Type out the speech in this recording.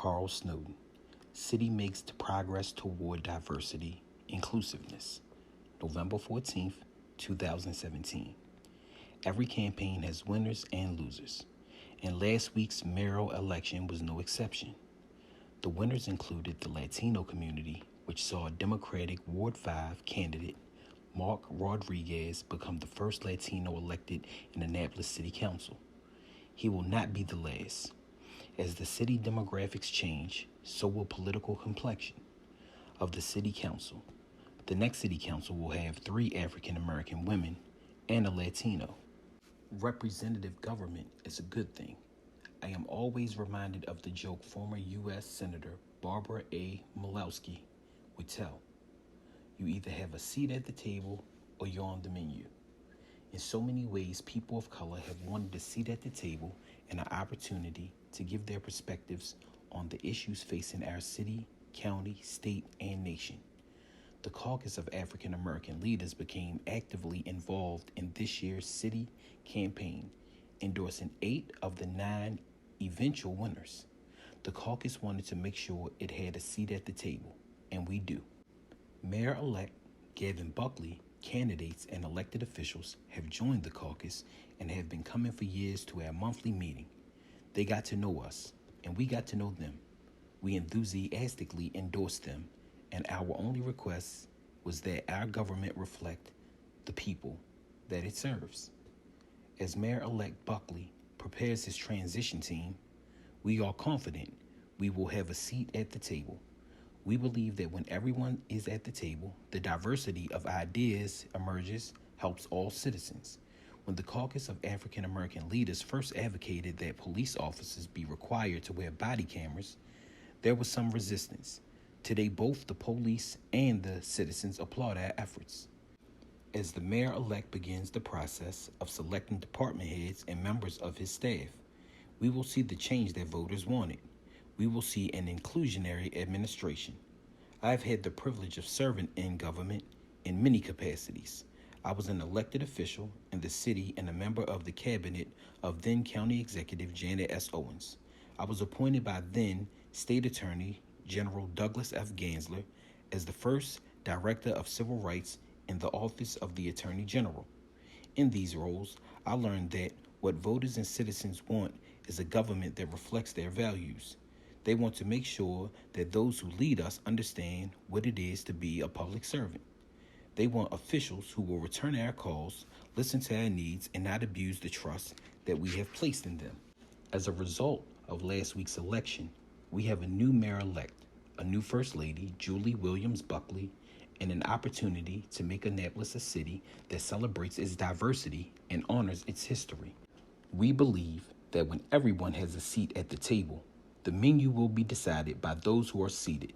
Carl Snowden. City makes progress toward diversity, inclusiveness. November 14th, 2017. Every campaign has winners and losers, and last week's mayoral election was no exception. The winners included the Latino community, which saw Democratic Ward 5 candidate Mark Rodriguez become the first Latino elected in Annapolis City Council. He will not be the last. As the city demographics change, so will political complexion of the city council. The next city council will have 3 African American women and a Latino. Representative government is a good thing. I am always reminded of the joke former U.S. Senator Barbara A. Milowski would tell. You either have a seat at the table or you're on the menu. In so many ways, people of color have wanted a seat at the table and an opportunity to give their perspectives on the issues facing our city, county, state, and nation. The caucus of African American leaders became actively involved in this year's city campaign, endorsing 8 of the 9 eventual winners. The caucus wanted to make sure it had a seat at the table, and we do. Mayor-elect Gavin Buckley, candidates, and elected officials have joined the caucus and have been coming for years to our monthly meeting. They got to know us, and we got to know them. We enthusiastically endorsed them, and our only request was that our government reflect the people that it serves. As Mayor-elect Buckley prepares his transition team, we are confident we will have a seat at the table. We believe that when everyone is at the table, the diversity of ideas emerges, helps all citizens. When the caucus of African American leaders first advocated that police officers be required to wear body cameras, there was some resistance. Today, both the police and the citizens applaud our efforts. As the mayor-elect begins the process of selecting department heads and members of his staff, we will see the change that voters wanted. We will see an inclusionary administration. I've had the privilege of serving in government in many capacities. I was an elected official in the city and a member of the cabinet of then County Executive Janet S. Owens. I was appointed by then State Attorney General Douglas F. Gansler as the first Director of Civil Rights in the Office of the Attorney General. In these roles, I learned that what voters and citizens want is a government that reflects their values. They want to make sure that those who lead us understand what it is to be a public servant. They want officials who will return our calls, listen to our needs, and not abuse the trust that we have placed in them. As a result of last week's election, we have a new mayor-elect, a new First Lady, Julie Williams Buckley, and an opportunity to make Annapolis a city that celebrates its diversity and honors its history. We believe that when everyone has a seat at the table, the menu will be decided by those who are seated,